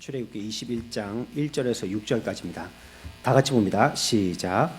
출애굽기 21장 1절에서 6절까지입니다. 다 같이 봅니다. 시작.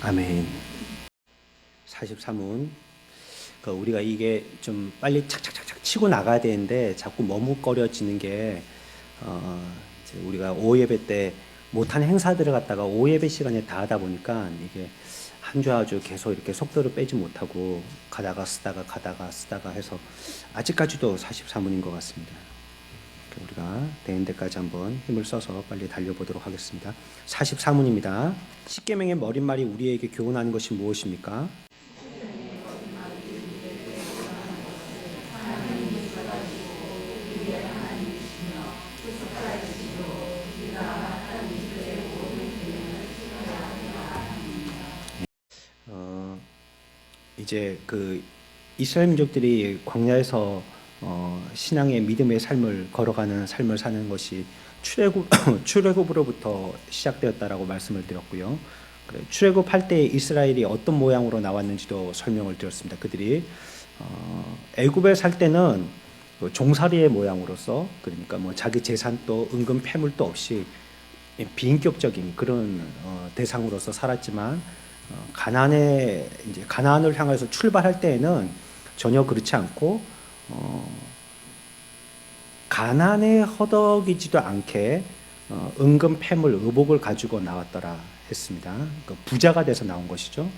아멘. 43문. 우리가 이게 좀 빨리 착착착착 치고 나가야 되는데 자꾸 머뭇거려지는 게 이제 우리가 오예배 때 못한 행사들을 갖다가 오예배 시간에 다 하다 보니까 이게 한 주 아주 계속 이렇게 속도를 빼지 못하고 가다가 쓰다가 해서 아직까지도 43문인 것 같습니다. 우리가 되는 데까지 한번 힘을 써서 빨리 달려보도록 하겠습니다. 44문입니다. 십계명의 머릿말이 우리에게 교훈하는 것이 무엇입니까? 이제 이스라엘 민족들이 광야에서 신앙의 믿음의 삶을 걸어가는 삶을 사는 것이 출애굽으로부터 시작되었다라고 말씀을 드렸고요. 출애굽할 때 이스라엘이 어떤 모양으로 나왔는지도 설명을 드렸습니다. 그들이 애굽에 살 때는 종살이의 모양으로서, 그러니까 뭐 자기 재산도 은근 패물도 없이 비인격적인 그런 대상으로서 살았지만 가나안을 향해서 출발할 때에는 전혀 그렇지 않고 가난에 허덕이지도 않게 은근 패물 의복을 가지고 나왔더라 했습니다. 그러니까 부자가 돼서 나온 것이죠.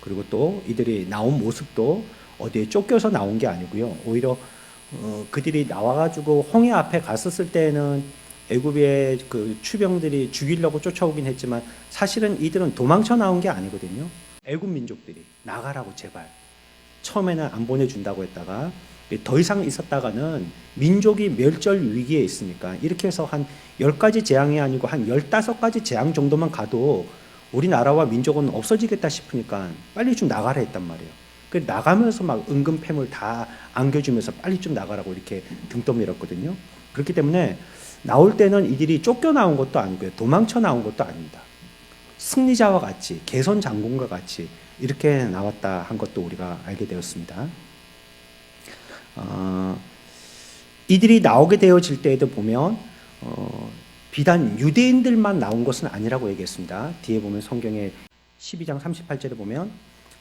그리고 또 이들이 나온 모습도 어디에 쫓겨서 나온 게 아니고요. 오히려 그들이 나와가지고 홍해 앞에 갔었을 때는 애굽의 그 추병들이 죽이려고 쫓아오긴 했지만 사실은 이들은 도망쳐 나온 게 아니거든요. 애굽 민족들이 나가라고 제발. 처음에는 안 보내준다고 했다가 더 이상 있었다가는 민족이 멸절 위기에 있으니까 이렇게 해서 한 10가지 재앙이 아니고 한 15가지 재앙 정도만 가도 우리나라와 민족은 없어지겠다 싶으니까 빨리 좀 나가라 했단 말이에요. 그 나가면서 막 은근 패물 다 안겨주면서 빨리 좀 나가라고 이렇게 등 떠밀었거든요. 그렇기 때문에 나올 때는 이들이 쫓겨나온 것도 아니고요. 도망쳐 나온 것도 아닙니다. 승리자와 같이, 개선 장군과 같이 이렇게 나왔다 한 것도 우리가 알게 되었습니다. 이들이 나오게 되어질 때에도 보면 비단 유대인들만 나온 것은 아니라고 얘기했습니다. 뒤에 보면 성경에 12장 38절에 보면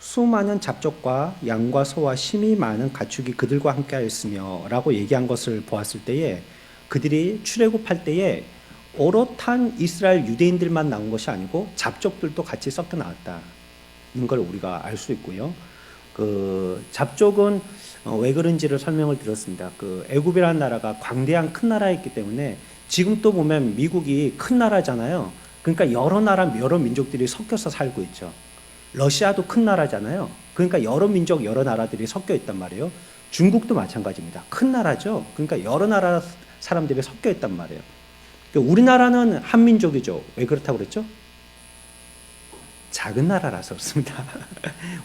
수많은 잡족과 양과 소와 심이 많은 가축이 그들과 함께 하였으며 라고 얘기한 것을 보았을 때에 그들이 출애굽할 때에 오롯한 이스라엘 유대인들만 나온 것이 아니고 잡족들도 같이 섞여 나왔다는 걸 우리가 알 수 있고요. 잡족은 왜 그런지를 설명을 드렸습니다. 애굽이라는 나라가 광대한 큰 나라였기 때문에 지금 또 보면 미국이 큰 나라잖아요. 그러니까 여러 나라, 여러 민족들이 섞여서 살고 있죠. 러시아도 큰 나라잖아요. 그러니까 여러 민족, 여러 나라들이 섞여 있단 말이에요. 중국도 마찬가지입니다. 큰 나라죠. 그러니까 여러 나라 사람들이 섞여 있단 말이에요. 우리나라는 한민족이죠. 왜 그렇다고 그랬죠? 작은 나라라서 그렇습니다.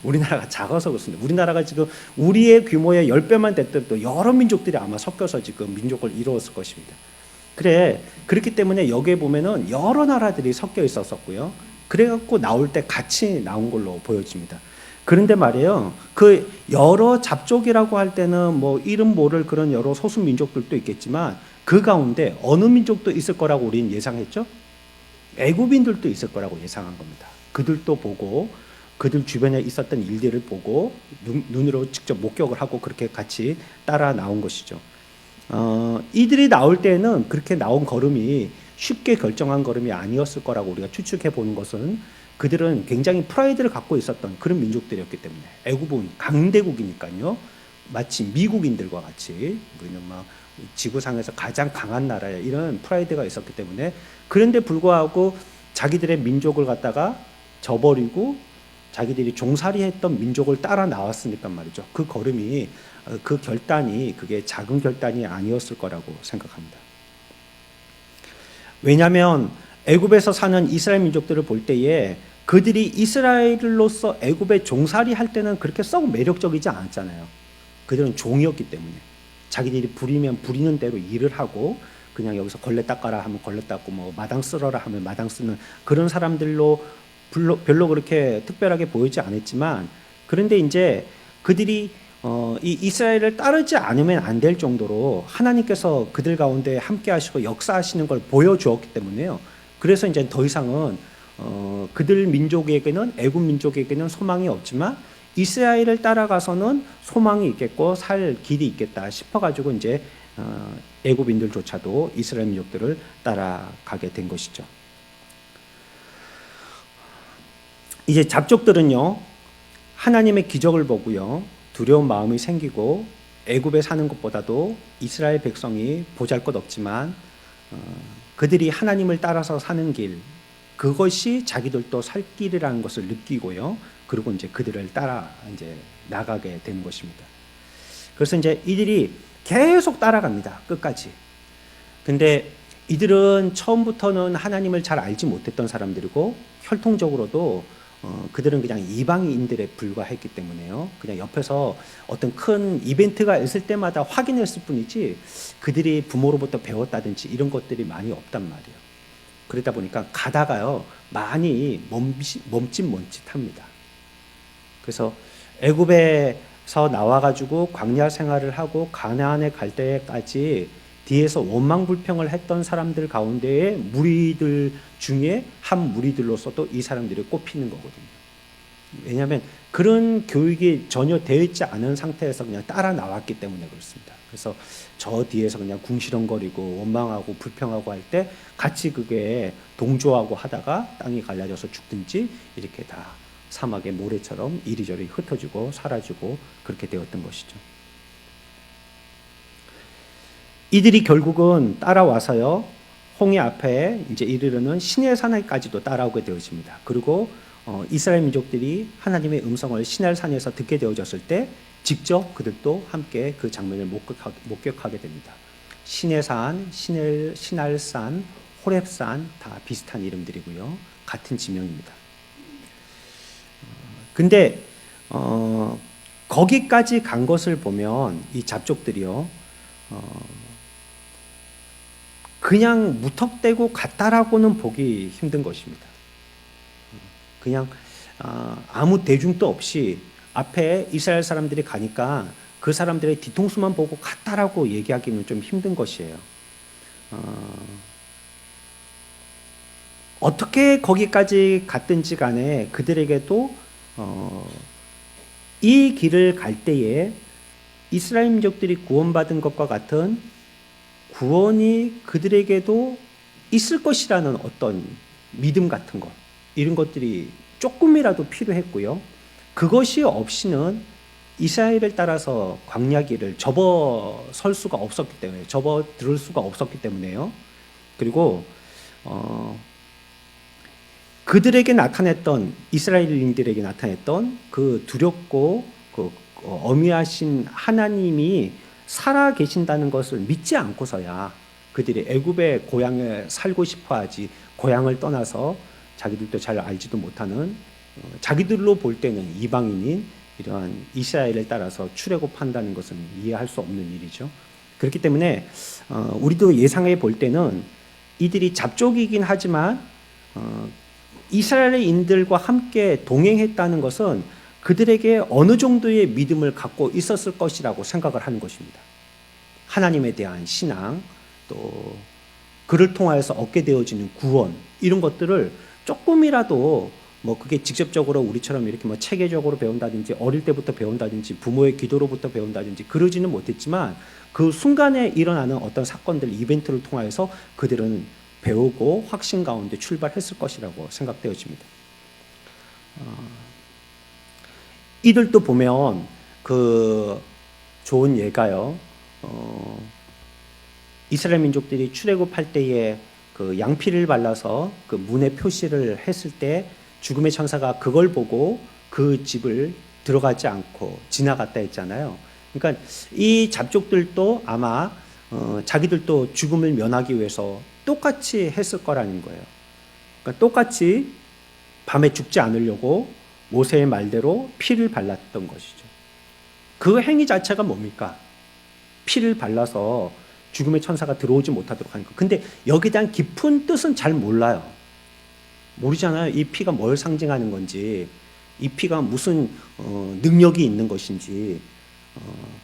우리나라가 작아서 그렇습니다. 우리나라가 지금 우리의 규모의 10배만 됐더라도 여러 민족들이 아마 섞여서 지금 민족을 이루었을 것입니다. 그렇기 때문에 여기에 보면은 여러 나라들이 섞여 있었고요. 그래갖고 나올 때 같이 나온 걸로 보여집니다. 그런데 말이에요. 여러 잡족이라고 할 때는 뭐 이름 모를 그런 여러 소수 민족들도 있겠지만 그 가운데 어느 민족도 있을 거라고 우리는 예상했죠? 애굽인들도 있을 거라고 예상한 겁니다. 그들도 보고 그들 주변에 있었던 일들을 보고 눈으로 직접 목격을 하고 그렇게 같이 따라 나온 것이죠. 이들이 나올 때는 그렇게 나온 걸음이 쉽게 결정한 걸음이 아니었을 거라고 우리가 추측해 보는 것은, 그들은 굉장히 프라이드를 갖고 있었던 그런 민족들이었기 때문에, 애굽은 강대국이니까요. 마치 미국인들과 같이 우리는 막 지구상에서 가장 강한 나라야, 이런 프라이드가 있었기 때문에, 그런데 불구하고 자기들의 민족을 갖다가 저버리고 자기들이 종살이했던 민족을 따라 나왔으니까 말이죠. 그 걸음이, 그 결단이 그게 작은 결단이 아니었을 거라고 생각합니다. 왜냐하면 애굽에서 사는 이스라엘 민족들을 볼 때에 그들이 이스라엘로서 애굽에 종살이 할 때는 그렇게 썩 매력적이지 않았잖아요. 그들은 종이었기 때문에 자기들이 부리면 부리는 대로 일을 하고, 그냥 여기서 걸레 닦아라 하면 걸레 닦고, 뭐 마당 쓸어라 하면 마당 쓰는 그런 사람들로 별로 그렇게 특별하게 보이지 않았지만, 그런데 이제 그들이 이 이스라엘을 따르지 않으면 안 될 정도로 하나님께서 그들 가운데 함께 하시고 역사하시는 걸 보여주었기 때문에요. 그래서 이제 더 이상은 그들 민족에게는, 애굽 민족에게는 소망이 없지만 이스라엘을 따라가서는 소망이 있겠고 살 길이 있겠다 싶어가지고 이제 애굽인들조차도 이스라엘 민족들을 따라가게 된 것이죠. 이제 잡족들은요, 하나님의 기적을 보고요, 두려운 마음이 생기고, 애굽에 사는 것보다도 이스라엘 백성이 보잘것없지만 그들이 하나님을 따라서 사는 길, 그것이 자기들도 살 길이라는 것을 느끼고요, 그리고 이제 그들을 따라 이제 나가게 된 것입니다. 그래서 이제 이들이 계속 따라갑니다, 끝까지. 근데 이들은 처음부터는 하나님을 잘 알지 못했던 사람들이고, 혈통적으로도 그들은 그냥 이방인들에 불과했기 때문에요. 그냥 옆에서 어떤 큰 이벤트가 있을 때마다 확인했을 뿐이지 그들이 부모로부터 배웠다든지 이런 것들이 많이 없단 말이에요. 그러다 보니까 가다가요, 많이 멈칫멈칫합니다. 그래서 애굽에서 나와가지고 광야 생활을 하고 가나안에 갈 때까지 뒤에서 원망불평을 했던 사람들 가운데에 무리들 중에 한 무리들로서도 이 사람들이 꼽히는 거거든요. 왜냐하면 그런 교육이 전혀 되어 있지 않은 상태에서 그냥 따라 나왔기 때문에 그렇습니다. 그래서 저 뒤에서 그냥 궁시렁거리고 원망하고 불평하고 할 때 같이 그게 동조하고 하다가 땅이 갈라져서 죽든지 이렇게 다 사막의 모래처럼 이리저리 흩어지고 사라지고 그렇게 되었던 것이죠. 이들이 결국은 따라와서요, 홍해 앞에 이제 이르르는 시내산에까지도 따라오게 되어집니다. 그리고 이스라엘 민족들이 하나님의 음성을 시내산에서 듣게 되어졌을 때 직접 그들도 함께 그 장면을 목격하게 됩니다. 시내산, 시날산, 호렙산 다 비슷한 이름들이고요, 같은 지명입니다. 근데 거기까지 간 것을 보면 이 잡족들이요, 그냥 무턱대고 갔다라고는 보기 힘든 것입니다. 그냥 아무 대중도 없이 앞에 이스라엘 사람들이 가니까 그 사람들의 뒤통수만 보고 갔다라고 얘기하기는 좀 힘든 것이에요. 어떻게 거기까지 갔든지 간에 그들에게도 이 길을 갈 때에 이스라엘 민족들이 구원받은 것과 같은 구원이 그들에게도 있을 것이라는 어떤 믿음 같은 것, 이런 것들이 조금이라도 필요했고요. 그것이 없이는 이스라엘을 따라서 광야길을 접어설 수가 없었기 때문에, 접어들을 수가 없었기 때문에요. 그리고 그들에게 나타냈던, 이스라엘인들에게 나타냈던 그 두렵고 그 어미하신 하나님이 살아 계신다는 것을 믿지 않고서야 그들이 애굽의 고향에 살고 싶어하지, 고향을 떠나서 자기들도 잘 알지도 못하는, 자기들로 볼 때는 이방인인 이러한 이스라엘을 따라서 출애굽한다는 것은 이해할 수 없는 일이죠. 그렇기 때문에 우리도 예상해 볼 때는 이들이 잡족이긴 하지만 이스라엘인들과 함께 동행했다는 것은 그들에게 어느 정도의 믿음을 갖고 있었을 것이라고 생각을 하는 것입니다. 하나님에 대한 신앙, 또 그를 통하여서 얻게 되어지는 구원, 이런 것들을 조금이라도 뭐 그게 직접적으로 우리처럼 이렇게 뭐 체계적으로 배운다든지 어릴 때부터 배운다든지 부모의 기도로부터 배운다든지 그러지는 못했지만 그 순간에 일어나는 어떤 사건들, 이벤트를 통하여서 그들은 배우고 확신 가운데 출발했을 것이라고 생각되어집니다. 이들도 보면 그 좋은 예가요. 이스라엘 민족들이 출애굽할 때에 그 양피를 발라서 그 문에 표시를 했을 때 죽음의 천사가 그걸 보고 그 집을 들어가지 않고 지나갔다 했잖아요. 그러니까 이 잡족들도 아마 자기들도 죽음을 면하기 위해서 똑같이 했을 거라는 거예요. 그러니까 똑같이 밤에 죽지 않으려고 모세의 말대로 피를 발랐던 것이죠. 그 행위 자체가 뭡니까? 피를 발라서 죽음의 천사가 들어오지 못하도록 하는 거. 근데 여기에 대한 깊은 뜻은 잘 몰라요. 모르잖아요. 이 피가 뭘 상징하는 건지, 이 피가 무슨 능력이 있는 것인지.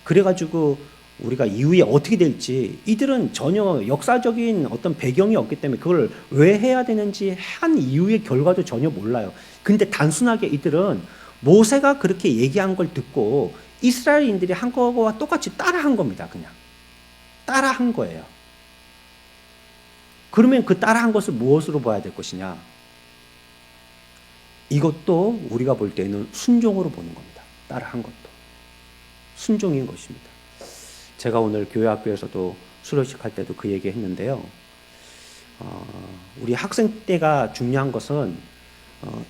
그래가지고 우리가 이후에 어떻게 될지 이들은 전혀 역사적인 어떤 배경이 없기 때문에 그걸 왜 해야 되는지 한 이후의 결과도 전혀 몰라요. 근데 단순하게 이들은 모세가 그렇게 얘기한 걸 듣고 이스라엘인들이 한 거와 똑같이 따라한 겁니다. 그냥 따라한 거예요. 그러면 그 따라한 것을 무엇으로 봐야 될 것이냐? 이것도 우리가 볼 때는 순종으로 보는 겁니다. 따라한 것도 순종인 것입니다. 제가 오늘 교회 학교에서도 수료식 할 때도 그 얘기 했는데요. 우리 학생 때가 중요한 것은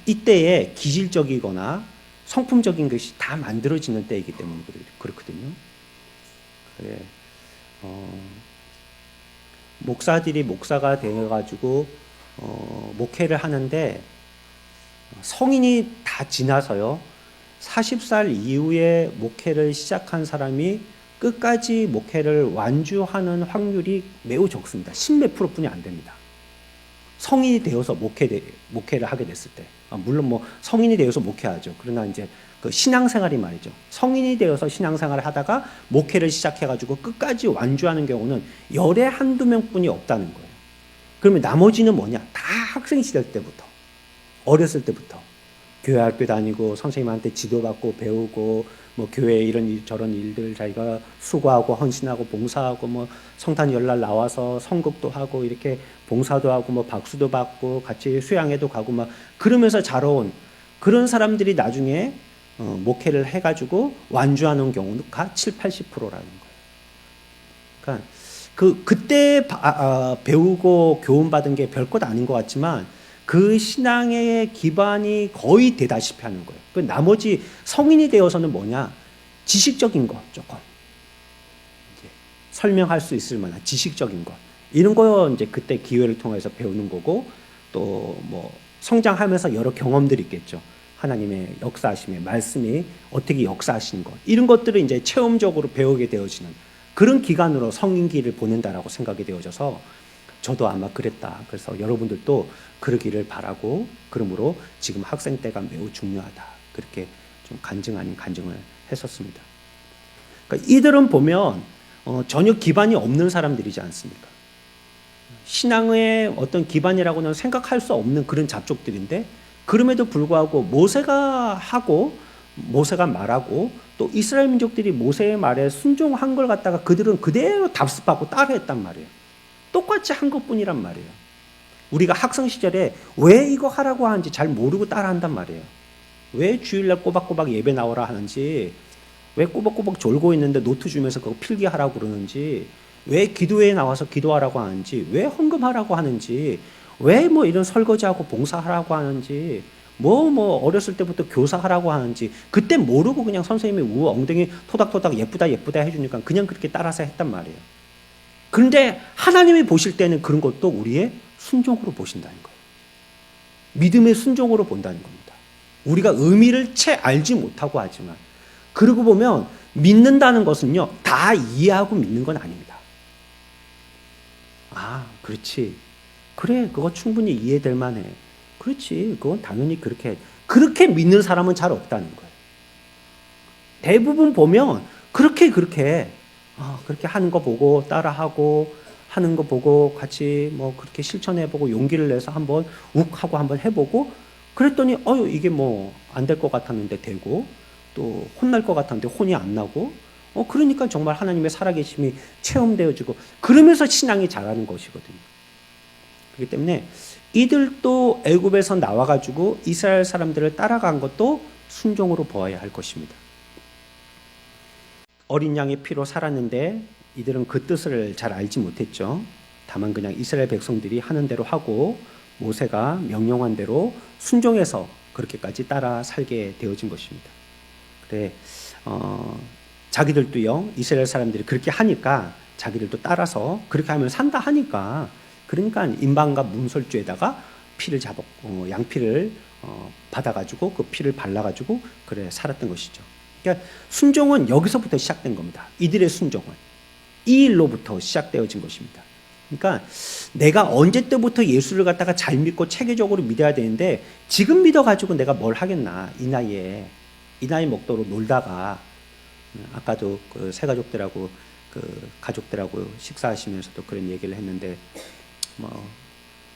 이때에 기질적이거나 성품적인 것이 다 만들어지는 때이기 때문에 그렇거든요. 그래, 목사들이 목사가 되어가지고 목회를 하는데 성인이 다 지나서요. 40살 이후에 목회를 시작한 사람이 끝까지 목회를 완주하는 확률이 매우 적습니다. 10몇 프로뿐이 안 됩니다. 성인이 되어서 목회를 하게 됐을 때. 물론 뭐 성인이 되어서 목회하죠. 그러나 이제 그 신앙생활이 말이죠. 성인이 되어서 신앙생활을 하다가 목회를 시작해가지고 끝까지 완주하는 경우는 열에 한두 명뿐이 없다는 거예요. 그러면 나머지는 뭐냐? 다 학생 시절 때부터, 어렸을 때부터 교회 학교 다니고 선생님한테 지도받고 배우고 뭐 교회에 이런 일 저런 일들 자기가 수고하고 헌신하고 봉사하고 뭐 성탄 열날 나와서 성극도 하고 이렇게 봉사도 하고 뭐 박수도 받고 같이 수양회도 가고 막 그러면서 자라온 그런 사람들이 나중에 목회를 해가지고 완주하는 경우가 7, 80%라는 거예요. 그러니까 그때 배우고 교훈받은 게 별것 아닌 것 같지만 그 신앙의 기반이 거의 되다시피 하는 거예요. 그 나머지 성인이 되어서는 뭐냐? 지식적인 것 조금 이제 설명할 수 있을 만한 지식적인 것 이런 거 이제 그때 기회를 통해서 배우는 거고 또 뭐 성장하면서 여러 경험들이 있겠죠. 하나님의 역사하심의 말씀이 어떻게 역사하신 것 이런 것들을 이제 체험적으로 배우게 되어지는 그런 기간으로 성인기를 보낸다라고 생각이 되어져서 저도 아마 그랬다. 그래서 여러분들도 그러기를 바라고 그러므로 지금 학생 때가 매우 중요하다. 그렇게 좀 간증 아닌 간증을 했었습니다. 그러니까 이들은 보면 전혀 기반이 없는 사람들이지 않습니까? 신앙의 어떤 기반이라고는 생각할 수 없는 그런 잡족들인데 그럼에도 불구하고 모세가 말하고 또 이스라엘 민족들이 모세의 말에 순종한 걸 갖다가 그들은 그대로 답습하고 따라했단 말이에요. 똑같이 한 것뿐이란 말이에요. 우리가 학생 시절에 왜 이거 하라고 하는지 잘 모르고 따라한단 말이에요. 왜 주일날 꼬박꼬박 예배 나오라 하는지, 왜 꼬박꼬박 졸고 있는데 노트 주면서 그거 필기하라고 그러는지, 왜 기도회에 나와서 기도하라고 하는지, 왜 헌금하라고 하는지, 왜 뭐 이런 설거지하고 봉사하라고 하는지, 뭐 어렸을 때부터 교사하라고 하는지 그때 모르고 그냥 선생님이 엉덩이 토닥토닥 예쁘다 해주니까 그냥 그렇게 따라서 했단 말이에요. 그런데 하나님이 보실 때는 그런 것도 우리의 순종으로 보신다는 거예요. 믿음의 순종으로 본다는 겁니다. 우리가 의미를 채 알지 못하고 하지만 그러고 보면 믿는다는 것은요 다 이해하고 믿는 건 아닙니다. 아 그렇지 그래 그거 충분히 이해될 만해 그렇지 그건 당연히 그렇게 믿는 사람은 잘 없다는 거예요. 대부분 보면 그렇게 하는 거 보고 따라하고 하는 거 보고 같이 뭐 그렇게 실천해보고 용기를 내서 한번 욱 하고 한번 해보고 그랬더니 이게 뭐 안 될 것 같았는데 되고, 또 혼날 것 같았는데 혼이 안 나고, 그러니까 정말 하나님의 살아계심이 체험되어지고, 그러면서 신앙이 자라는 것이거든요. 그렇기 때문에 이들도 애굽에서 나와가지고 이스라엘 사람들을 따라간 것도 순종으로 보아야 할 것입니다. 어린 양의 피로 살았는데 이들은 그 뜻을 잘 알지 못했죠. 다만 그냥 이스라엘 백성들이 하는 대로 하고 모세가 명령한 대로 순종해서 그렇게까지 따라 살게 되어진 것입니다. 그래, 자기들도요, 이스라엘 사람들이 그렇게 하니까 자기들도 따라서 그렇게 하면 산다 하니까, 그러니까 임방과 문설주에다가 피를 양피를 받아가지고 그 피를 발라가지고 그래 살았던 것이죠. 그러니까 순종은 여기서부터 시작된 겁니다. 이들의 순종은 이 일로부터 시작되어진 것입니다. 그러니까 내가 언제 때부터 예수를 갖다가 잘 믿고 체계적으로 믿어야 되는데, 지금 믿어가지고 내가 뭘 하겠나, 이 나이 먹도록 놀다가, 아까도 그 새가족들하고 그 가족들하고 식사하시면서도 그런 얘기를 했는데,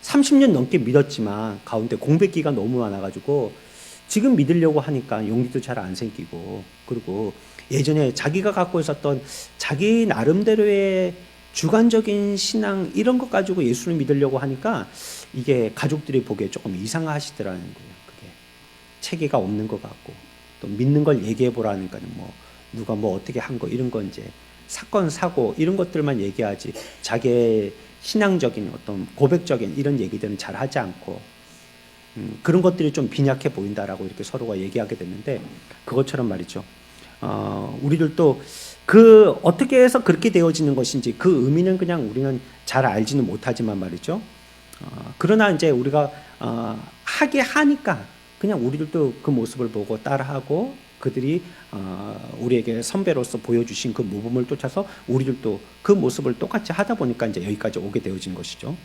30년 넘게 믿었지만 가운데 공백기가 너무 많아가지고 지금 믿으려고 하니까 용기도 잘 안 생기고, 그리고 예전에 자기가 갖고 있었던 자기 나름대로의 주관적인 신앙 이런 것 가지고 예수를 믿으려고 하니까 이게 가족들이 보기에 조금 이상하시더라는 거예요. 그게 체계가 없는 것 같고, 또 믿는 걸 얘기해 보라니까는 뭐 누가 뭐 어떻게 한 거 이런 건 이제 사건 사고 이런 것들만 얘기하지 자기의 신앙적인 어떤 고백적인 이런 얘기들은 잘 하지 않고, 그런 것들이 좀 빈약해 보인다라고 이렇게 서로가 얘기하게 됐는데, 그것처럼 말이죠. 우리들도 그 어떻게 해서 그렇게 되어지는 것인지 그 의미는 그냥 우리는 잘 알지는 못하지만 말이죠. 그러나 이제 우리가 하게 하니까 그냥 우리들도 그 모습을 보고 따라하고, 그들이 우리에게 선배로서 보여주신 그 모범을 쫓아서 우리들도 그 모습을 똑같이 하다 보니까 이제 여기까지 오게 되어진 것이죠.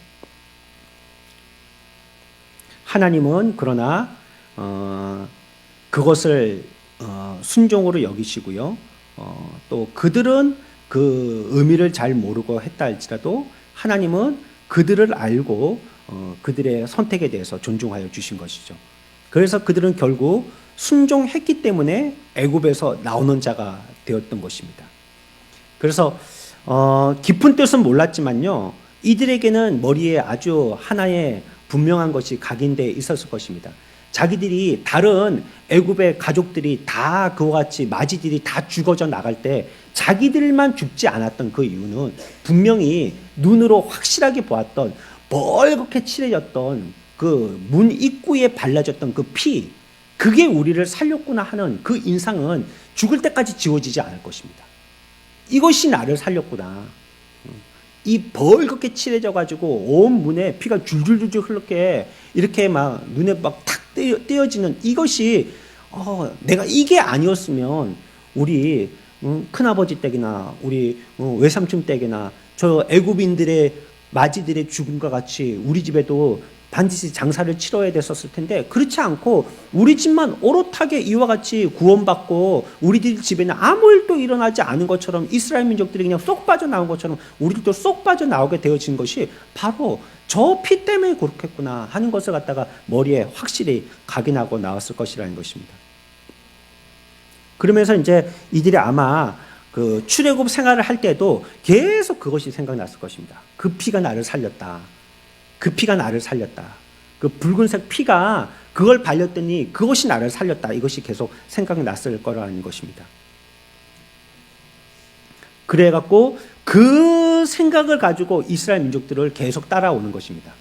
하나님은 그러나 그것을 순종으로 여기시고요. 또 그들은 그 의미를 잘 모르고 했다 할지라도 하나님은 그들을 알고 그들의 선택에 대해서 존중하여 주신 것이죠. 그래서 그들은 결국 순종했기 때문에 애굽에서 나오는 자가 되었던 것입니다. 그래서 깊은 뜻은 몰랐지만요, 이들에게는 머리에 아주 하나의 분명한 것이 각인되어 있었을 것입니다. 자기들이 다른 애굽의 가족들이 다 그와 같이 마지들이 다 죽어져 나갈 때 자기들만 죽지 않았던 그 이유는 분명히 눈으로 확실하게 보았던 벌겋게 칠해졌던 그 문 입구에 발라졌던 그 피, 그게 우리를 살렸구나 하는 그 인상은 죽을 때까지 지워지지 않을 것입니다. 이것이 나를 살렸구나. 이 벌겋게 칠해져 가지고 온 문에 피가 줄줄줄줄 흘렀게 이렇게 막 눈에 막 탁 띄어지는 이것이 내가 이게 아니었으면 우리 큰아버지 댁이나 우리 외삼촌 댁이나 저 애굽인들의 마지들의 죽음과 같이 우리 집에도 반드시 장사를 치러야 됐었을 텐데, 그렇지 않고 우리 집만 오롯하게 이와 같이 구원받고 우리들 집에는 아무 일도 일어나지 않은 것처럼 이스라엘 민족들이 그냥 쏙 빠져나온 것처럼 우리들도 쏙 빠져나오게 되어진 것이 바로 저 피 때문에 그렇겠구나 하는 것을 갖다가 머리에 확실히 각인하고 나왔을 것이라는 것입니다. 그러면서 이제 이들이 아마 그 출애굽 생활을 할 때도 계속 그것이 생각났을 것입니다. 그 피가 나를 살렸다. 그 피가 나를 살렸다. 그 붉은색 피가 그걸 발렸더니 그것이 나를 살렸다. 이것이 계속 생각났을 거라는 것입니다. 그래갖고 그 생각을 가지고 이스라엘 민족들을 계속 따라오는 것입니다.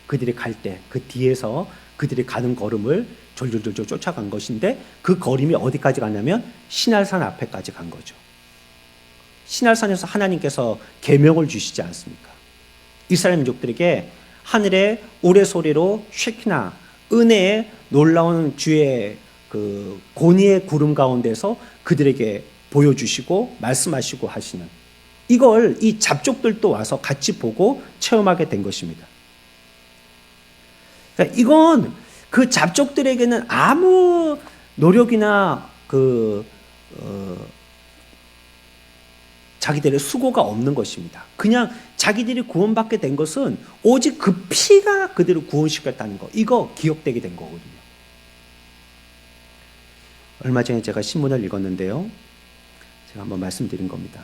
그들이 갈 때 그 뒤에서 그들이 가는 걸음을 졸졸졸졸 쫓아간 것인데, 그 걸음이 어디까지 갔냐면 시날산 앞에까지 간 거죠. 시날산에서 하나님께서 계명을 주시지 않습니까? 이스라엘 민족들에게 하늘의 우레소리로 쉐키나 은혜의 놀라운 주의 그 권위의 구름 가운데서 그들에게 보여주시고 말씀하시고 하시는, 이걸 이 잡족들도 와서 같이 보고 체험하게 된 것입니다. 그러니까 이건 그 잡족들에게는 아무 노력이나 자기들의 수고가 없는 것입니다. 그냥 자기들이 구원받게 된 것은 오직 그 피가 그들을 구원시켰다는 거, 이거 기억되게 된 거거든요. 얼마 전에 제가 신문을 읽었는데요. 제가 한번 말씀드린 겁니다.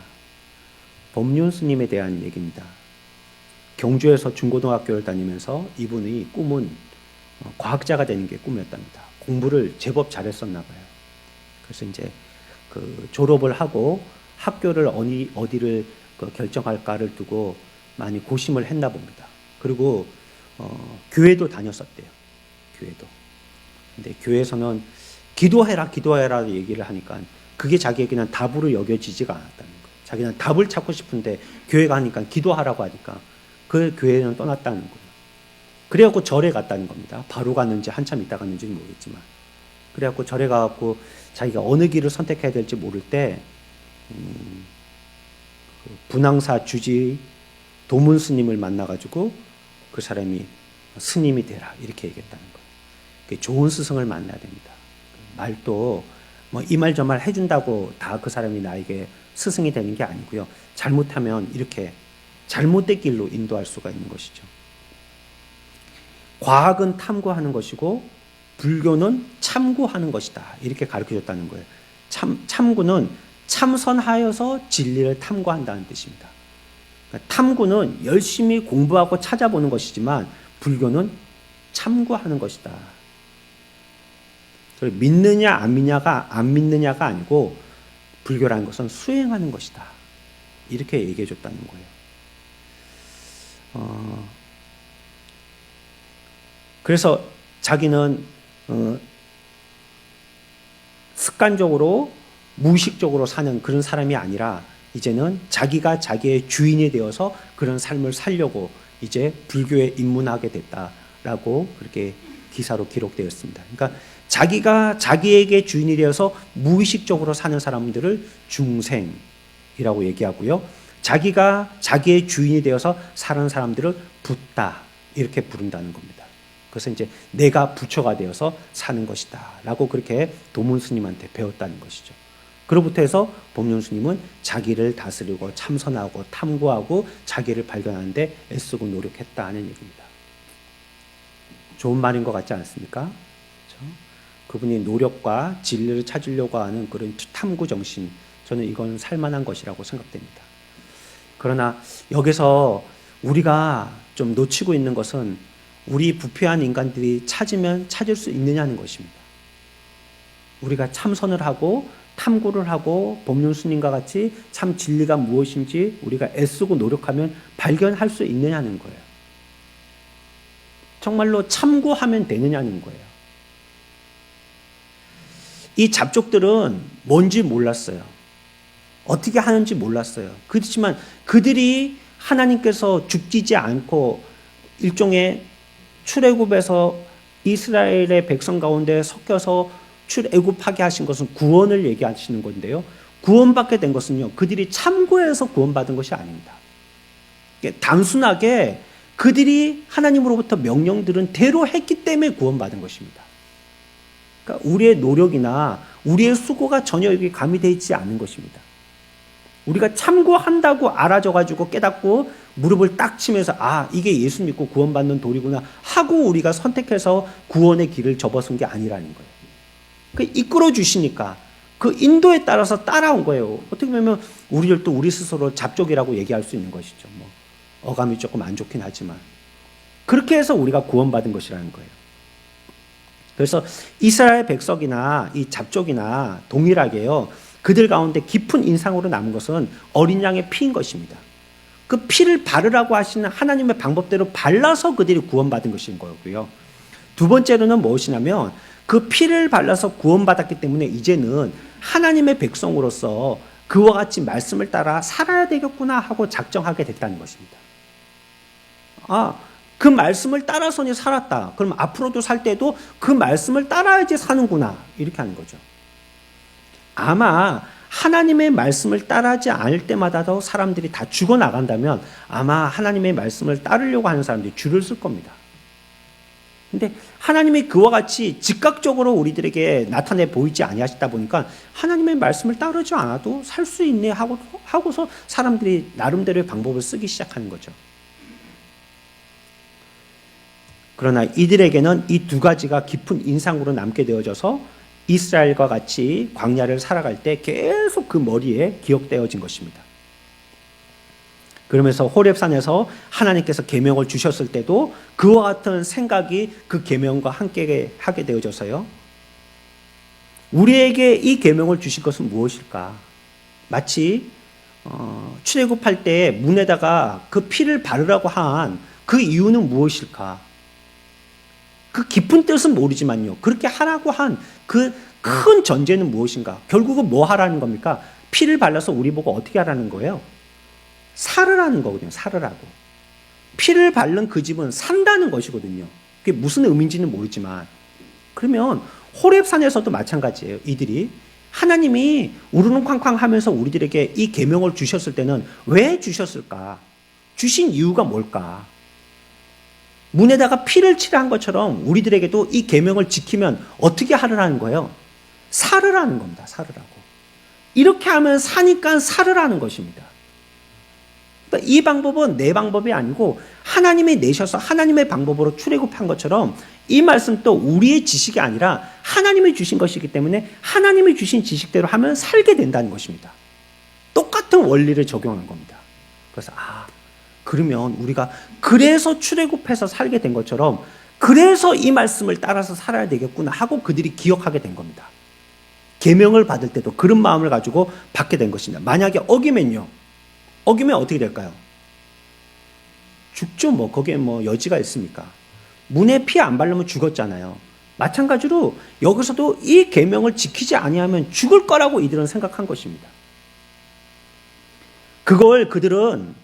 법륜 스님에 대한 얘기입니다. 경주에서 중고등학교를 다니면서 이분의 꿈은 과학자가 되는 게 꿈이었답니다. 공부를 제법 잘했었나 봐요. 그래서 이제 그 졸업을 하고 학교를 어디를 결정할까를 두고 많이 고심을 했나 봅니다. 그리고 교회도 다녔었대요. 교회도. 근데 교회에서는 기도해라 얘기를 하니까 그게 자기에게는 답으로 여겨지지가 않았다는 거예요. 자기는 답을 찾고 싶은데 교회가 하니까 기도하라고 하니까 그 교회는 떠났다는 거예요. 그래갖고 절에 갔다는 겁니다. 바로 갔는지 한참 있다 갔는지는 모르겠지만. 그래갖고 절에 가갖고 자기가 어느 길을 선택해야 될지 모를 때 분황사 주지 도문 스님을 만나가지고 그 사람이 스님이 되라 이렇게 얘기했다는 거예요. 좋은 스승을 만나야 됩니다. 말도 뭐 이 말 저 말 해준다고 다 그 사람이 나에게 스승이 되는 게 아니고요. 잘못하면 이렇게 잘못된 길로 인도할 수가 있는 것이죠. 과학은 탐구하는 것이고 불교는 참고하는 것이다. 이렇게 가르쳐줬다는 거예요. 참고는 참선하여서 진리를 탐구한다는 뜻입니다. 그러니까 탐구는 열심히 공부하고 찾아보는 것이지만 불교는 참고하는 것이다. 믿느냐 안 믿느냐가 아니고 불교라는 것은 수행하는 것이다. 이렇게 얘기해 줬다는 거예요. 그래서 자기는 습관적으로 무의식적으로 사는 그런 사람이 아니라 이제는 자기가 자기의 주인이 되어서 그런 삶을 살려고 이제 불교에 입문하게 됐다라고 그렇게 기사로 기록되었습니다. 그러니까 자기가 자기에게 주인이 되어서 무의식적으로 사는 사람들을 중생이라고 얘기하고요. 자기가 자기의 주인이 되어서 사는 사람들을 붓다 이렇게 부른다는 겁니다. 그래서 이제 내가 부처가 되어서 사는 것이다 라고 그렇게 도문 스님한테 배웠다는 것이죠. 그로부터 해서 법륜 스님은 자기를 다스리고 참선하고 탐구하고 자기를 발견하는데 애쓰고 노력했다는 얘기입니다. 좋은 말인 것 같지 않습니까? 그렇죠? 그분이 노력과 진리를 찾으려고 하는 그런 탐구 정신, 저는 이건 살만한 것이라고 생각됩니다. 그러나 여기서 우리가 좀 놓치고 있는 것은 우리 부패한 인간들이 찾으면 찾을 수 있느냐는 것입니다. 우리가 참선을 하고 탐구를 하고 법륜 스님과 같이 참 진리가 무엇인지 우리가 애쓰고 노력하면 발견할 수 있느냐는 거예요. 정말로 참고하면 되느냐는 거예요. 이 잡족들은 뭔지 몰랐어요. 어떻게 하는지 몰랐어요. 그렇지만 그들이 하나님께서 죽이지 않고 일종의 출애굽에서 이스라엘의 백성 가운데 섞여서 출애굽하게 하신 것은 구원을 얘기하시는 건데요. 구원받게 된 것은요. 그들이 참고해서 구원받은 것이 아닙니다. 단순하게 그들이 하나님으로부터 명령 들은 대로 했기 때문에 구원받은 것입니다. 그러니까 우리의 노력이나 우리의 수고가 전혀 여기 가미되어 있지 않은 것입니다. 우리가 참고한다고 알아져가지고 깨닫고 무릎을 딱 치면서 이게 예수 믿고 구원받는 도리구나 하고 우리가 선택해서 구원의 길을 접어선 게 아니라는 거예요. 이끌어 주시니까 그 인도에 따라서 따라온 거예요. 어떻게 보면 우리들도 우리 스스로 잡족이라고 얘기할 수 있는 것이죠. 뭐 어감이 조금 안 좋긴 하지만 그렇게 해서 우리가 구원받은 것이라는 거예요. 그래서 이스라엘 백성이나 이 잡족이나 동일하게요. 그들 가운데 깊은 인상으로 남은 것은 어린 양의 피인 것입니다. 그 피를 바르라고 하시는 하나님의 방법대로 발라서 그들이 구원받은 것인 거고요. 두 번째로는 무엇이냐면 그 피를 발라서 구원받았기 때문에 이제는 하나님의 백성으로서 그와 같이 말씀을 따라 살아야 되겠구나 하고 작정하게 됐다는 것입니다. 그 말씀을 따라서니 살았다. 그럼 앞으로도 살 때도 그 말씀을 따라야지 사는구나. 이렇게 하는 거죠. 아마 하나님의 말씀을 따르지 않을 때마다도 사람들이 다 죽어나간다면 아마 하나님의 말씀을 따르려고 하는 사람들이 줄을 쓸 겁니다. 근데 하나님이 그와 같이 즉각적으로 우리들에게 나타내 보이지 아니하시다 보니까 하나님의 말씀을 따르지 않아도 살 수 있네 하고서 사람들이 나름대로의 방법을 쓰기 시작하는 거죠. 그러나 이들에게는 이 두 가지가 깊은 인상으로 남게 되어져서 이스라엘과 같이 광야를 살아갈 때 계속 그 머리에 기억되어진 것입니다. 그러면서 호렙산에서 하나님께서 계명을 주셨을 때도 그와 같은 생각이 그 계명과 함께 하게 되어져서요. 우리에게 이 계명을 주신 것은 무엇일까? 마치 출애굽할 때 문에다가 그 피를 바르라고 한 그 이유는 무엇일까? 그 깊은 뜻은 모르지만요. 그렇게 하라고 한 그 큰 전제는 무엇인가? 결국은 뭐 하라는 겁니까? 피를 발라서 우리 보고 어떻게 하라는 거예요? 살으라는 거거든요. 살으라고. 피를 바른 그 집은 산다는 것이거든요. 그게 무슨 의미인지는 모르지만. 그러면 호렙산에서도 마찬가지예요. 이들이 하나님이 우르릉 쾅쾅 하면서 우리들에게 이 계명을 주셨을 때는 왜 주셨을까? 주신 이유가 뭘까? 문에다가 피를 칠한 것처럼 우리들에게도 이 계명을 지키면 어떻게 하라는 거예요? 살으라는 겁니다. 살으라고. 이렇게 하면 사니까 살으라는 것입니다. 그러니까 이 방법은 내 방법이 아니고 하나님이 내셔서 하나님의 방법으로 출애굽한 것처럼 이 말씀도 우리의 지식이 아니라 하나님이 주신 것이기 때문에 하나님이 주신 지식대로 하면 살게 된다는 것입니다. 똑같은 원리를 적용한 겁니다. 그래서 그러면 우리가 그래서 출애굽해서 살게 된 것처럼 그래서 이 말씀을 따라서 살아야 되겠구나 하고 그들이 기억하게 된 겁니다. 계명을 받을 때도 그런 마음을 가지고 받게 된 것입니다. 만약에 어기면 어떻게 될까요? 죽죠. 거기에 여지가 있습니까? 문에 피 안 바르면 죽었잖아요. 마찬가지로 여기서도 이 계명을 지키지 아니하면 죽을 거라고 이들은 생각한 것입니다. 그걸 그들은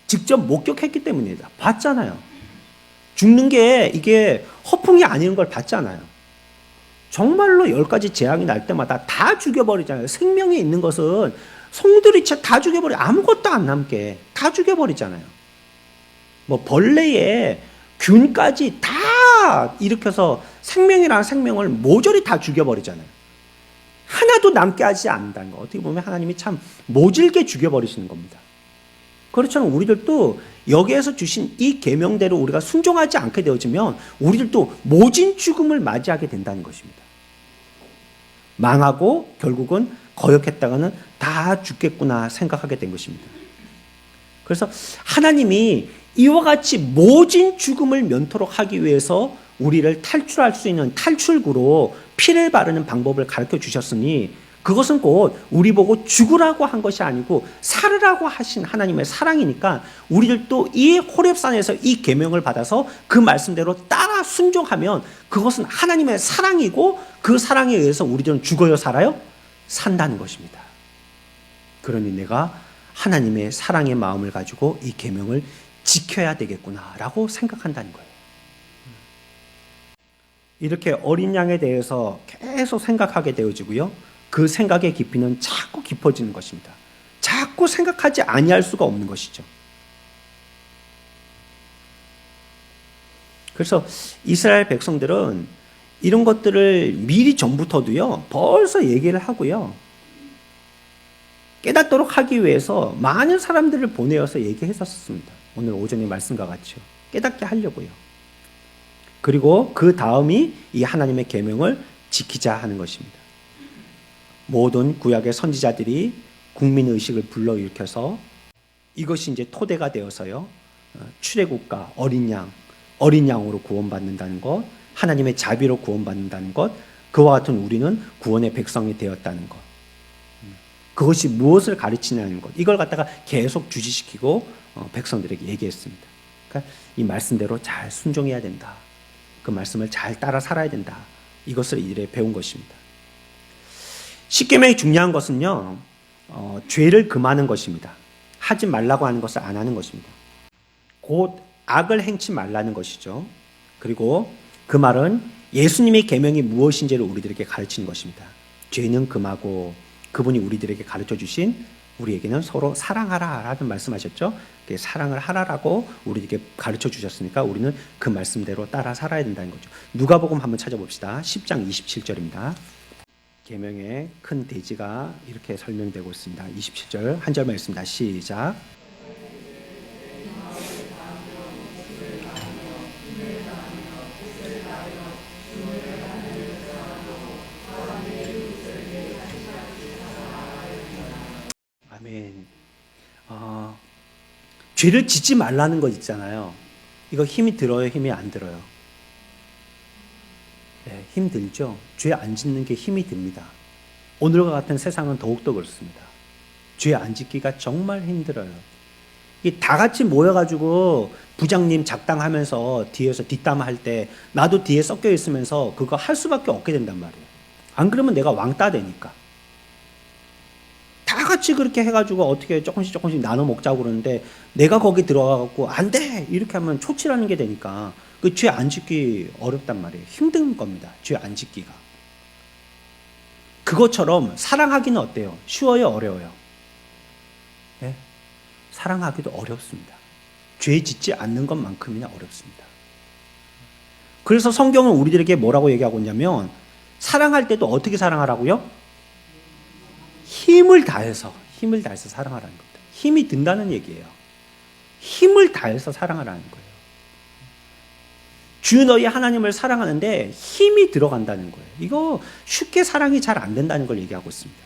직접 목격했기 때문입니다. 봤잖아요. 죽는 게 이게 허풍이 아닌 걸 봤잖아요. 정말로 10가지 재앙이 날 때마다 다 죽여버리잖아요. 생명이 있는 것은 송두리째 다 죽여버려. 아무것도 안 남게 다 죽여버리잖아요. 벌레에 균까지 다 일으켜서 생명이라는 생명을 모조리 다 죽여버리잖아요. 하나도 남게 하지 않는다는 거. 어떻게 보면 하나님이 참 모질게 죽여버리시는 겁니다. 그렇지만 우리들도 여기에서 주신 이 계명대로 우리가 순종하지 않게 되어지면 우리들도 모진 죽음을 맞이하게 된다는 것입니다. 망하고 결국은 거역했다가는 다 죽겠구나 생각하게 된 것입니다. 그래서 하나님이 이와 같이 모진 죽음을 면토록 하기 위해서 우리를 탈출할 수 있는 탈출구로 피를 바르는 방법을 가르쳐 주셨으니 그것은 곧 우리 보고 죽으라고 한 것이 아니고 살으라고 하신 하나님의 사랑이니까 우리들도 이 호렙산에서 이 계명을 받아서 그 말씀대로 따라 순종하면 그것은 하나님의 사랑이고 그 사랑에 의해서 우리들은 죽어요 살아요? 산다는 것입니다. 그러니 내가 하나님의 사랑의 마음을 가지고 이 계명을 지켜야 되겠구나라고 생각한다는 거예요. 이렇게 어린 양에 대해서 계속 생각하게 되어지고요. 그 생각의 깊이는 자꾸 깊어지는 것입니다. 자꾸 생각하지 아니할 수가 없는 것이죠. 그래서 이스라엘 백성들은 이런 것들을 미리 전부터도요. 벌써 얘기를 하고요. 깨닫도록 하기 위해서 많은 사람들을 보내어서 얘기했었습니다. 오늘 오전의 말씀과 같이요. 깨닫게 하려고요. 그리고 그 다음이 이 하나님의 계명을 지키자 하는 것입니다. 모든 구약의 선지자들이 국민의식을 불러일으켜서 이것이 이제 토대가 되어서요. 출애굽과 어린 양으로 구원받는다는 것, 하나님의 자비로 구원받는다는 것, 그와 같은 우리는 구원의 백성이 되었다는 것. 그것이 무엇을 가르치냐는 것. 이걸 갖다가 계속 주지시키고 백성들에게 얘기했습니다. 그러니까 이 말씀대로 잘 순종해야 된다. 그 말씀을 잘 따라 살아야 된다. 이것을 이들에 배운 것입니다. 십계명이 중요한 것은요. 죄를 금하는 것입니다. 하지 말라고 하는 것을 안 하는 것입니다. 곧 악을 행치 말라는 것이죠. 그리고 그 말은 예수님의 계명이 무엇인지를 우리들에게 가르치는 것입니다. 죄는 금하고 그분이 우리들에게 가르쳐 주신 우리에게는 서로 사랑하라 라는 말씀하셨죠. 사랑을 하라라고 우리에게 가르쳐 주셨으니까 우리는 그 말씀대로 따라 살아야 된다는 거죠. 누가복음 한번 찾아봅시다. 10장 27절입니다. 계명의 큰 대지가 이렇게 설명되고 있습니다. 27절 한 절만 읽습니다. 시작. 죄를 짓지 말라는 것 있잖아요. 이거 힘이 들어요? 힘이 안 들어요? 네, 힘들죠. 죄 안 짓는 게 힘이 듭니다. 오늘과 같은 세상은 더욱더 그렇습니다. 죄 안 짓기가 정말 힘들어요. 이 다 같이 모여가지고 부장님 작당하면서 뒤에서 뒷담할 때 나도 뒤에 섞여 있으면서 그거 할 수밖에 없게 된단 말이에요. 안 그러면 내가 왕따 되니까. 다 같이 그렇게 해가지고 어떻게 조금씩 나눠 먹자고 그러는데 내가 거기 들어가갖고 안 돼! 이렇게 하면 초치라는 게 되니까 그 죄 안 짓기 어렵단 말이에요. 힘든 겁니다. 죄 안 짓기가. 그것처럼 사랑하기는 어때요? 쉬워요? 어려워요? 네? 사랑하기도 어렵습니다. 죄 짓지 않는 것만큼이나 어렵습니다. 그래서 성경은 우리들에게 뭐라고 얘기하고 있냐면 사랑할 때도 어떻게 사랑하라고요? 힘을 다해서 사랑하라는 겁니다. 힘이 든다는 얘기예요. 힘을 다해서 사랑하라는 거예요. 주 너희 하나님을 사랑하는데 힘이 들어간다는 거예요. 이거 쉽게 사랑이 잘 안 된다는 걸 얘기하고 있습니다.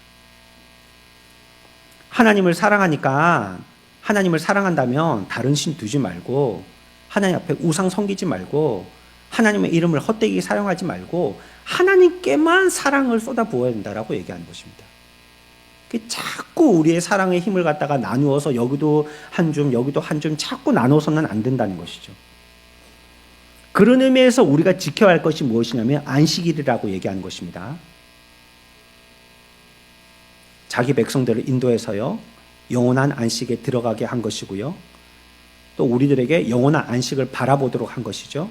하나님을 사랑하니까 하나님을 사랑한다면 다른 신 두지 말고 하나님 앞에 우상 섬기지 말고 하나님의 이름을 헛되이 사용하지 말고 하나님께만 사랑을 쏟아부어야 된다라고 얘기하는 것입니다. 자꾸 우리의 사랑의 힘을 갖다가 나누어서 여기도 한 줌 여기도 한 줌 자꾸 나눠서는 안 된다는 것이죠. 그런 의미에서 우리가 지켜야 할 것이 무엇이냐면 안식일이라고 얘기하는 것입니다. 자기 백성들을 인도해서요 영원한 안식에 들어가게 한 것이고요. 또 우리들에게 영원한 안식을 바라보도록 한 것이죠.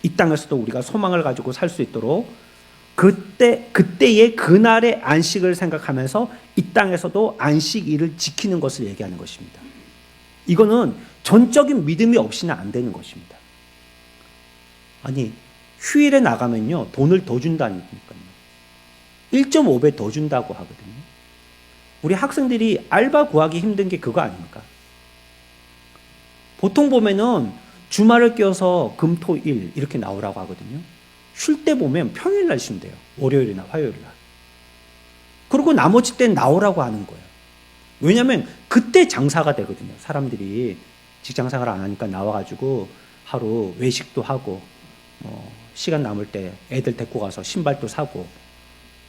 이 땅에서도 우리가 소망을 가지고 살 수 있도록 그때의 그날의 안식을 생각하면서 이 땅에서도 안식일을 지키는 것을 얘기하는 것입니다. 이거는 전적인 믿음이 없이는 안 되는 것입니다. 아니 휴일에 나가면요 돈을 더 준다니까요. 1.5배 더 준다고 하거든요. 우리 학생들이 알바 구하기 힘든 게 그거 아닙니까? 보통 보면은 주말을 껴서 금, 토, 일 이렇게 나오라고 하거든요. 쉴 때 보면 평일날 쉰대요. 월요일이나 화요일날. 그리고 나머지 때는 나오라고 하는 거예요. 왜냐하면 그때 장사가 되거든요. 사람들이 직장생활 안 하니까 나와가지고 하루 외식도 하고 시간 남을 때 애들 데리고 가서 신발도 사고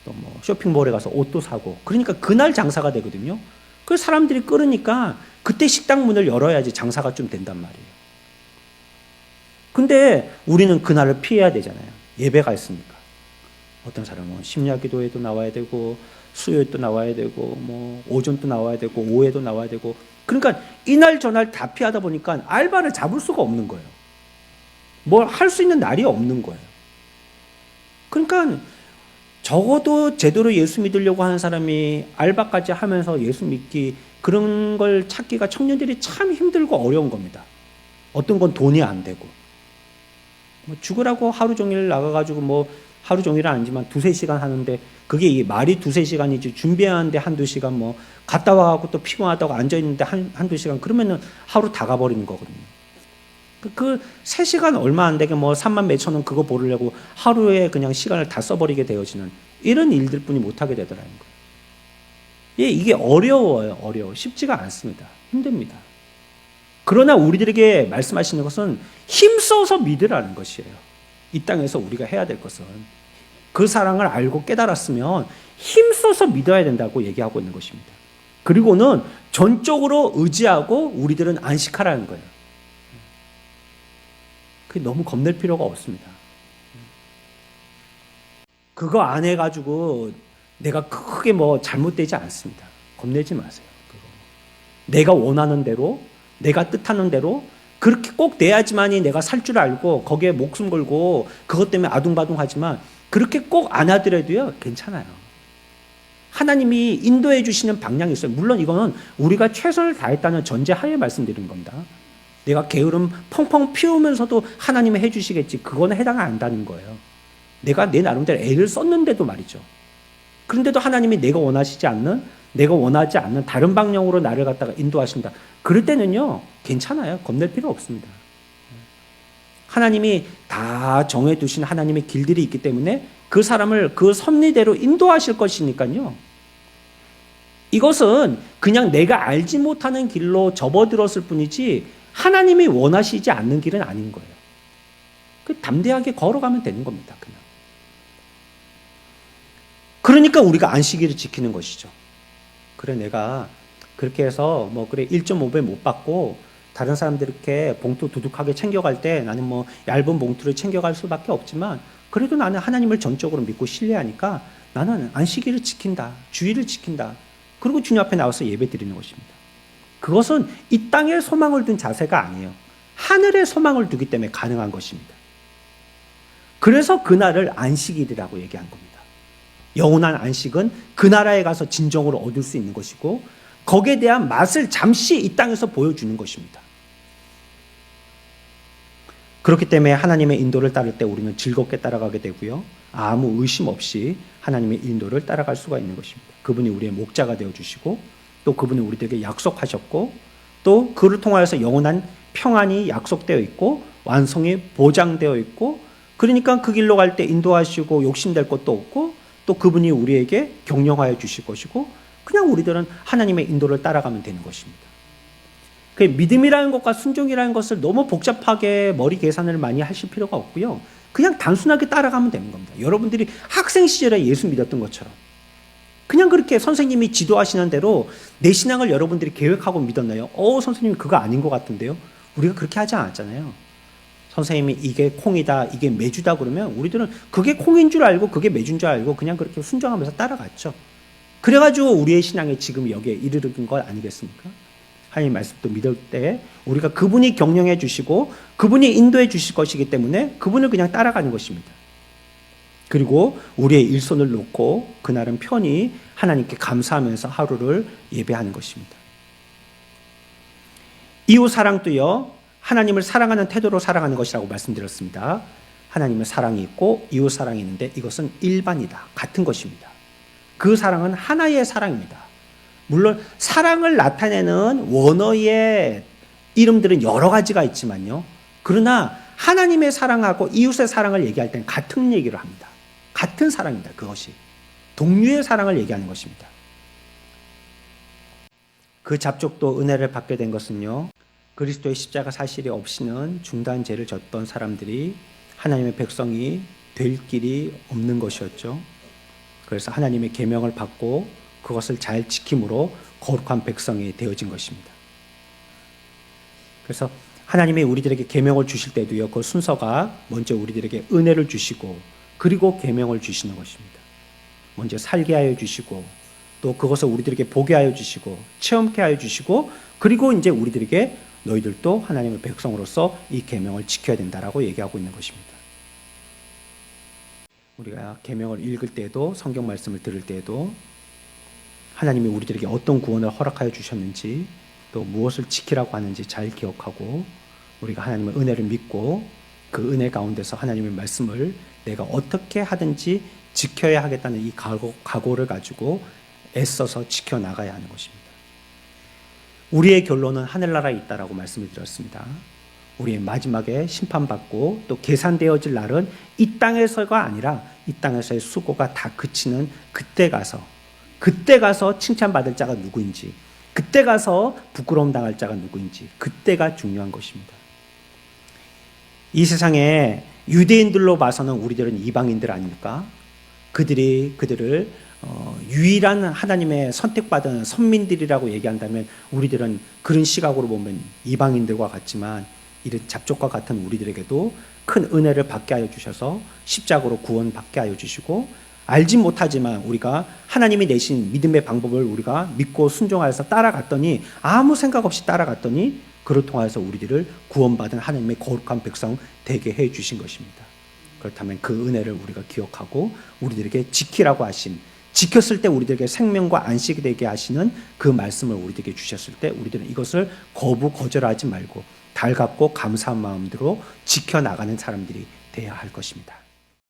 또 쇼핑몰에 가서 옷도 사고 그러니까 그날 장사가 되거든요. 그래서 사람들이 끌으니까 그때 식당 문을 열어야지 장사가 좀 된단 말이에요. 근데 우리는 그날을 피해야 되잖아요. 예배가 있으니까. 어떤 사람은 심야기도에도 나와야 되고 수요일도 나와야 되고 오전도 나와야 되고 오후에도 나와야 되고 그러니까 이날 저날 다 피하다 보니까 알바를 잡을 수가 없는 거예요. 뭘 할 수 있는 날이 없는 거예요. 그러니까 적어도 제대로 예수 믿으려고 하는 사람이 알바까지 하면서 예수 믿기 그런 걸 찾기가 청년들이 참 힘들고 어려운 겁니다. 어떤 건 돈이 안 되고 죽으라고 하루 종일 나가가지고 하루 종일은 아니지만 2-3시간 하는데 그게 말이 2-3시간이지 준비하는데 1-2시간 갔다 와갖고 또 피곤하다고 앉아있는데 1-2시간 그러면은 하루 다 가버리는 거거든요. 그 3시간 얼마 안 되게 3만 몇천 원 그거 보려고 하루에 그냥 시간을 다 써버리게 되어지는 이런 일들 뿐이 못하게 되더라는 거예요. 예, 이게 어려워요. 쉽지가 않습니다. 힘듭니다. 그러나 우리들에게 말씀하시는 것은 힘써서 믿으라는 것이에요. 이 땅에서 우리가 해야 될 것은 그 사랑을 알고 깨달았으면 힘써서 믿어야 된다고 얘기하고 있는 것입니다. 그리고는 전적으로 의지하고 우리들은 안식하라는 거예요. 그게 너무 겁낼 필요가 없습니다. 그거 안 해가지고 내가 크게 잘못되지 않습니다. 겁내지 마세요. 그거. 내가 원하는 대로 내가 뜻하는 대로 그렇게 꼭 내야지만이 내가 살 줄 알고 거기에 목숨 걸고 그것 때문에 아둥바둥하지만 그렇게 꼭 안 하더라도요 괜찮아요. 하나님이 인도해 주시는 방향이 있어요. 물론 이거는 우리가 최선을 다했다는 전제하에 말씀드리는 겁니다. 내가 게으름 펑펑 피우면서도 하나님이 해주시겠지. 그거는 해당 안 한다는 거예요. 내가 내 나름대로 애를 썼는데도 말이죠. 그런데도 하나님이 내가 원하지 않는 다른 방향으로 나를 갖다가 인도하신다. 그럴 때는요 괜찮아요. 겁낼 필요 없습니다. 하나님이 다 정해두신 하나님의 길들이 있기 때문에 그 사람을 그 섭리대로 인도하실 것이니까요. 이것은 그냥 내가 알지 못하는 길로 접어들었을 뿐이지 하나님이 원하시지 않는 길은 아닌 거예요. 담대하게 걸어가면 되는 겁니다. 그냥. 그러니까 우리가 안식일을 지키는 것이죠. 그래, 내가 그렇게 해서 그래 1.5배 못 받고 다른 사람들 이렇게 봉투 두둑하게 챙겨갈 때 나는 얇은 봉투를 챙겨갈 수밖에 없지만 그래도 나는 하나님을 전적으로 믿고 신뢰하니까 나는 안식일을 지킨다. 주일을 지킨다. 그리고 주님 앞에 나와서 예배 드리는 것입니다. 그것은 이 땅에 소망을 둔 자세가 아니에요. 하늘에 소망을 두기 때문에 가능한 것입니다. 그래서 그날을 안식일이라고 얘기한 겁니다. 영원한 안식은 그 나라에 가서 진정으로 얻을 수 있는 것이고 거기에 대한 맛을 잠시 이 땅에서 보여주는 것입니다. 그렇기 때문에 하나님의 인도를 따를 때 우리는 즐겁게 따라가게 되고요. 아무 의심 없이 하나님의 인도를 따라갈 수가 있는 것입니다. 그분이 우리의 목자가 되어주시고 또 그분이 우리들에게 약속하셨고 또 그를 통하여서 영원한 평안이 약속되어 있고 완성이 보장되어 있고 그러니까 그 길로 갈 때 인도하시고 욕심될 것도 없고 또 그분이 우리에게 격려하여 주실 것이고 그냥 우리들은 하나님의 인도를 따라가면 되는 것입니다. 그 믿음이라는 것과 순종이라는 것을 너무 복잡하게 머리 계산을 많이 하실 필요가 없고요. 그냥 단순하게 따라가면 되는 겁니다. 여러분들이 학생 시절에 예수 믿었던 것처럼 그냥 그렇게 선생님이 지도하시는 대로 내 신앙을 여러분들이 계획하고 믿었나요? 선생님 그거 아닌 것 같은데요? 우리가 그렇게 하지 않았잖아요. 선생님이 이게 콩이다, 이게 메주다 그러면 우리들은 그게 콩인 줄 알고 그게 메주인 줄 알고 그냥 그렇게 순종하면서 따라갔죠. 그래가지고 우리의 신앙이 지금 여기에 이르는 것 아니겠습니까? 하나님 말씀도 믿을 때 우리가 그분이 격려해 주시고 그분이 인도해 주실 것이기 때문에 그분을 그냥 따라가는 것입니다. 그리고 우리의 일손을 놓고 그날은 편히 하나님께 감사하면서 하루를 예배하는 것입니다. 이웃 사랑도요, 하나님을 사랑하는 태도로 사랑하는 것이라고 말씀드렸습니다. 하나님의 사랑이 있고 이웃 사랑이 있는데 이것은 일반이다. 같은 것입니다. 그 사랑은 하나의 사랑입니다. 물론 사랑을 나타내는 원어의 이름들은 여러 가지가 있지만요. 그러나 하나님의 사랑하고 이웃의 사랑을 얘기할 때는 같은 얘기를 합니다. 같은 사랑입니다. 그것이. 동류의 사랑을 얘기하는 것입니다. 그 잡족도 은혜를 받게 된 것은요. 그리스도의 십자가 사실이 없이는 중단죄를 졌던 사람들이 하나님의 백성이 될 길이 없는 것이었죠. 그래서 하나님의 계명을 받고 그것을 잘 지킴으로 거룩한 백성이 되어진 것입니다. 그래서 하나님이 우리들에게 계명을 주실 때도요. 그 순서가 먼저 우리들에게 은혜를 주시고 그리고 계명을 주시는 것입니다. 먼저 살게 하여 주시고 또 그것을 우리들에게 보게 하여 주시고 체험케 하여 주시고 그리고 이제 우리들에게 너희들도 하나님의 백성으로서 이 계명을 지켜야 된다라고 얘기하고 있는 것입니다. 우리가 계명을 읽을 때에도 성경 말씀을 들을 때에도 하나님이 우리들에게 어떤 구원을 허락하여 주셨는지 또 무엇을 지키라고 하는지 잘 기억하고 우리가 하나님의 은혜를 믿고 그 은혜 가운데서 하나님의 말씀을 내가 어떻게 하든지 지켜야 하겠다는 이 각오를 가지고 애써서 지켜나가야 하는 것입니다. 우리의 결론은 하늘나라에 있다라고 말씀을 드렸습니다. 우리의 마지막에 심판받고 또 계산되어질 날은 이 땅에서가 아니라 이 땅에서의 수고가 다 그치는 그때 가서 칭찬받을 자가 누구인지 그때 가서 부끄러움 당할 자가 누구인지 그때가 중요한 것입니다. 이 세상에 유대인들로 봐서는 우리들은 이방인들 아닙니까? 그들을 유일한 하나님의 선택받은 선민들이라고 얘기한다면 우리들은 그런 시각으로 보면 이방인들과 같지만 이런 잡족과 같은 우리들에게도 큰 은혜를 받게 하여 주셔서 십자가로 구원받게 하여 주시고 알지 못하지만 우리가 하나님이 내신 믿음의 방법을 우리가 믿고 순종하여서 따라갔더니 아무 생각 없이 따라갔더니 그를 통하여서 우리들을 구원받은 하나님의 거룩한 백성 되게 해 주신 것입니다. 그렇다면 그 은혜를 우리가 기억하고 우리들에게 지키라고 하신 지켰을 때 우리들에게 생명과 안식이 되게 하시는 그 말씀을 우리들에게 주셨을 때 우리들은 이것을 거절하지 말고 달갑고 감사한 마음으로 지켜나가는 사람들이 되어야 할 것입니다.